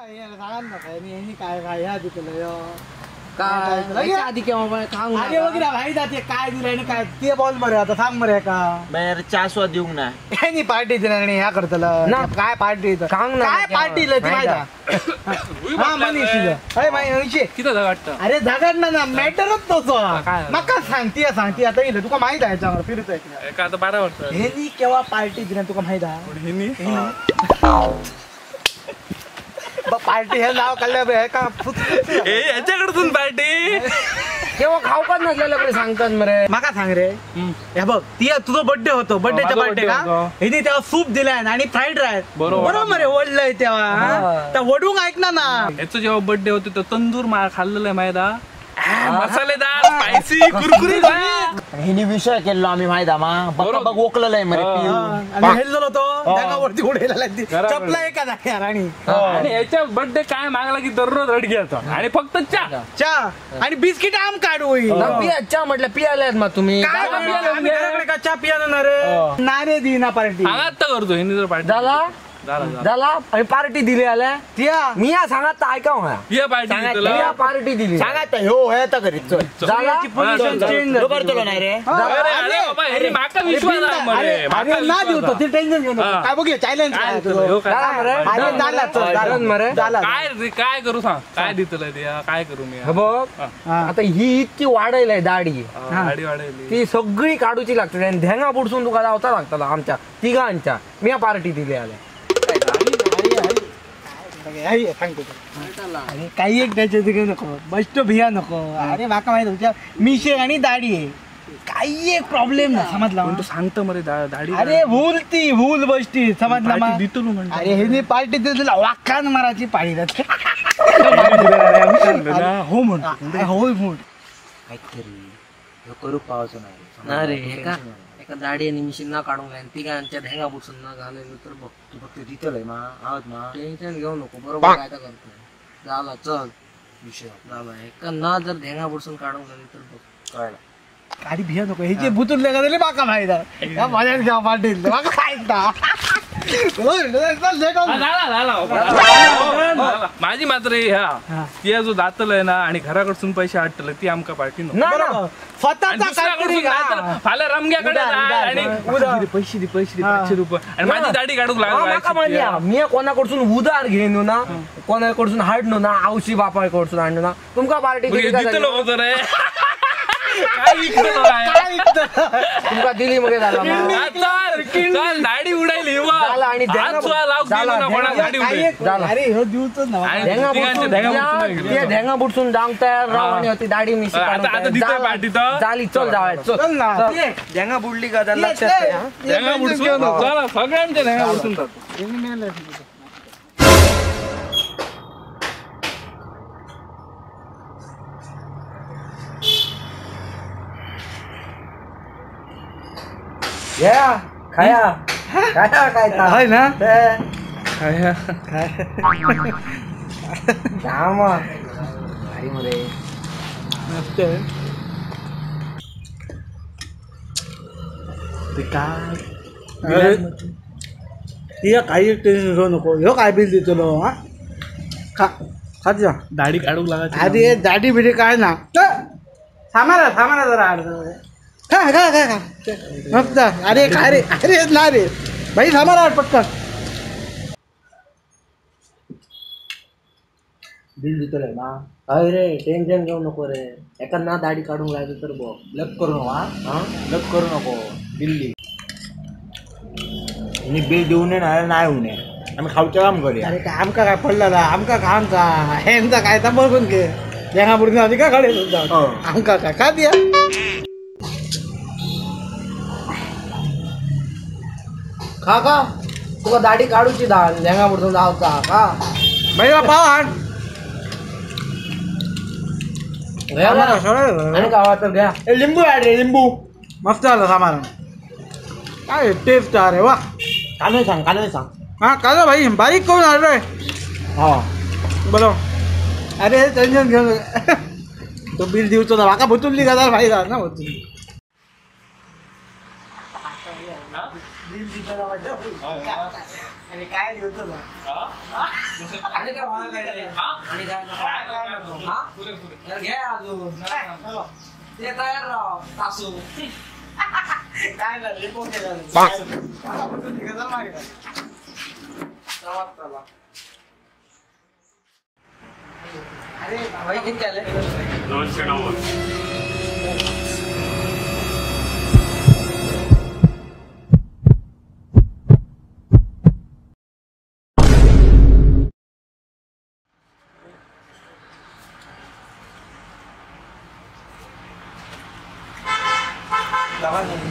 आधी काय दिलं काय ते बॉल मरे आता सांग मरे का चहा स्वाद देऊ ना पार्टी दिला आणि ह्या करतल काय पार्टी काय पार्टी अरे झगड ना मॅटरच तसो नका सांगते आता येईल तुका माहित आहे चांगलं फिरतोय आता 12 वर्ष हे केव्हा पार्टी दिला तुका माहित आहे पार्टी हे नाव काढलं का याच्याकडून पार्टी केव्हा खाऊ का नसलेलं सांगतात मरे माका सांग रे हे बघ ती तुझा बर्थडे होतो बर्थडेचा बर्थडे का हिने तेव्हा सूप दिलाय आणि फ्राईड राईस बरोबर रे वडलंय तेव्हा त्या वडून ऐक ना याचं जेव्हा बर्थडे होते तर तंदूर खाल्लेलं आहे माहिती मसालेदार स्पायसी कुरकुरीत हिने विषय केलो आम्ही माहिती बघ ओकलेलं आहे मरे हेल्लो तो त्यावरती उडेला चपला एका जाग्यावर आणि याच्या बर्थडे काय मागला की दररोज रडग्याचा आणि फक्त चहा आणि बिस्किट आम काढू चहा म्हटलं पियालात मग तुम्ही चहा पिया ना रे नारे दी ना पार्टी आता करतो हिने जर पार्टी झाला आणि पार्टी दिली आल्या मी या सांगत ऐका पार्टी दिली सांगा हो आता घरीच काय करू सांग काय दितलं काय करू मी बघ आता ही इतकी वाढायला दाढी वाढायली ती सगळी काढूची लागते आणि धेंगा बुडसून तुका लावता लागताला आमच्या तिघांच्या मी या पार्टी दिली आल्या काही एक त्याच्या नको बस्ट भिया नको अरे माका माहित तुझ्या मिशे आणि दाढी आहे काही एक प्रॉब्लेम ना समजला तू सांगतो मरे दाढी अरे भूल बसती समजला अरे हे पार्टी दिली वाकान माराची पाळी हो म्हण करू पावचं नाही अरे एका दाढी आणि मिशीन ना काढून घ्या तिघांच्या धेंगा बुडसून ना घालायला तर बघ तू फक्त दितल आहे आवाज टेन्शन घेऊ नको बरोबर काय करतोय झाला चल विषय झाला एका ना जर धेंगा बुडसून काढून घाली तर बघ कळलं गाडी भिया नको हे जे बुतुरले का माका माहित आहे माझ्या गाव पाटील माझी मात्र ह्या ती जो दातल आहे ना आणि घराकडसून पैसे हटले ती आमका पार्टी फाल्या रमग्याकडे आणि पैसे दे 500 रुपये आणि माझी दाढी काढूक लागला मी कोणाकडसून उधार घेऊन ना कोणाकडसून हाडणो ना आवशी बापाकडसून आणणो ना तुमका पार्टी रे तुमका दिली मग दाढी उडायली आणि धेंगा बुडसून जाऊन तयार राहून होती दाढी मिशी झाली चल जाऊया धेंगा बुडली का लक्षात धेंगा बुडसून सगळ्यांच्या धेंगा बुडसून खाया काय ना काही टेन्शन घेऊ नको ह्यो काय बिल देतो हा खात जा दाढी काढूक लागत आधी दाढी बिडी काय ना थांबा जरा अरे काय रे अरे ना रे भाई थांबा पटकन बिल देतो रे ना अरे टेन्शन घेऊ नको रे एका ना दाढी काढून लागायचं तर बघ लग करू नको लग करू नको दिल्ली बिल देऊ नये नाही होऊ नये आम्ही खाऊचं काम करूया अरे काय आमका काय पडलं ना आमका काम का ह्यांचा काय तर बघून घे यांना बुडून आधी का काढेल आमका काय का द्या खा का तुला दाढी काढूची लेंगा बुडून जावचा का बाईला पाव आण आणि गावात तर घ्या लिंबू ऍड रे लिंबू मस्त झालं सामान काय टेस्ट अरे वा कालवे सांग हा काल भाई बारीक करून आण रे हा बरोबर अरे टेन्शन घेऊ तो बिल दिवचो ना माका भुतुरली गजाल भाई जा ना भुतुरली अरे काय देतो ना आणि काय मला काय रे? आणि काय हा? तर घे अजून ते तयार राव तासू काय झालं कोण झालं अरे भाई किती आले 290.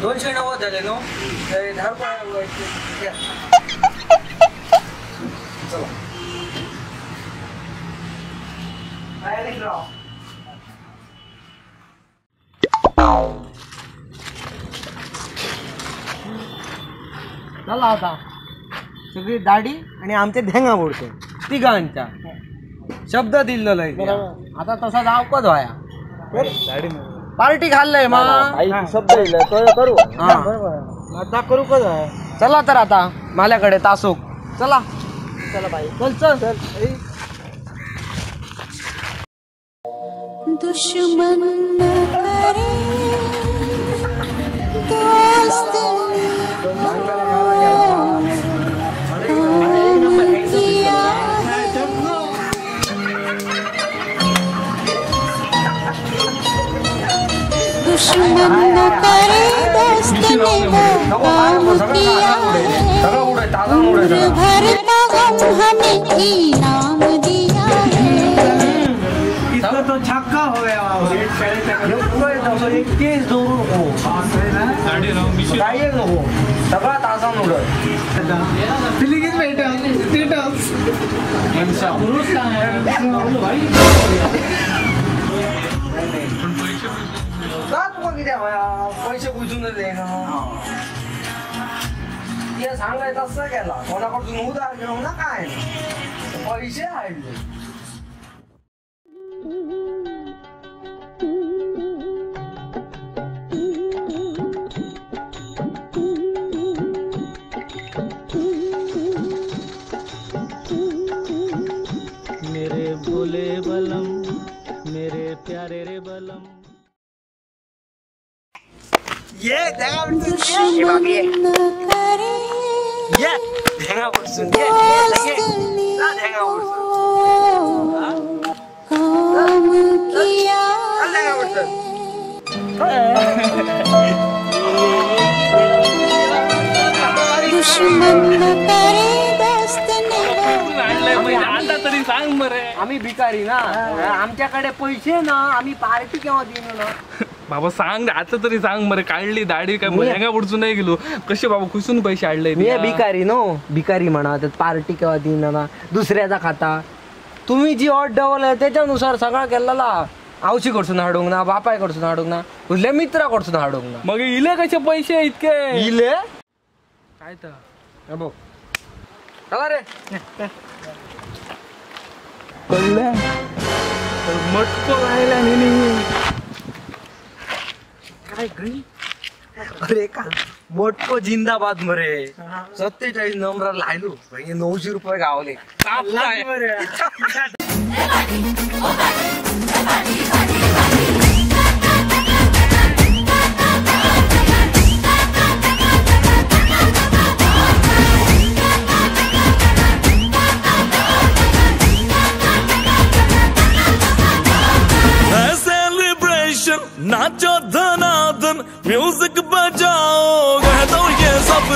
दोनशे 90 झाले नो 10 रुपये चला डायरेक्ट राव चला आता सगळी दाढी आणि आमचे धेंगा मोडते तिघांच्या शब्द दिलेला आहे आता तसा जावकच व्हाया पार्टी खाल्लंय मग शब्द करू आता करू का चला तर आता माझ्याकडे तासोक चला चला बाई चल चल दुश्मन करे दोस्त दुश्मन करे दोस्त ने वो काम किया है भरता गम हमें इनाम दिया है इसको तो छक्का हो गया एक केस जोडू नको काही नको सगळा तासा उडत फिलिंगच पैसे बुजून दे सांगायचं असं गेला कोणाकडून उधार घेऊ ना काय पैसे आहे मेरे भोले बलम मेरे प्यारे रे बलम ये दुश्मन करे ये धेंगा बसून ये धेंगा काम किया दुश्मन करे दोस्त ने आता तरी सांग बरे आम्ही भिकारी ना आमच्याकडे पैसे ना आम्ही पार्टी केव्हा देऊ ना बाबा सांग आता तरी सांग बरे काढली दाढी काय भयंगा उडचून नाही गेलो कसे बाबा खुसून पैसे आणले मी भिकारी नो भिकारी म्हणा त्यात पार्टी केव्हा देईन ना दुसऱ्याचा खाता तुम्ही जी ऑर्डर डवल त्याच्यानुसार सगळा केलेला आवशी कडसून हाडूंक ना बापाय कडसून हाडूंक ना तुझल्या मित्रा कडसून हाडूंक ना मग इले कसे पैसे इतके इले काय तर बघ चला रे कळलं मटको राहिला नाही काय गई अरे का मोठको जिंदाबाद मरे 47 नंबर लायलो 900 रुपये गावले नाचो धनादन म्यूजिक बजाओ कह दो ये सब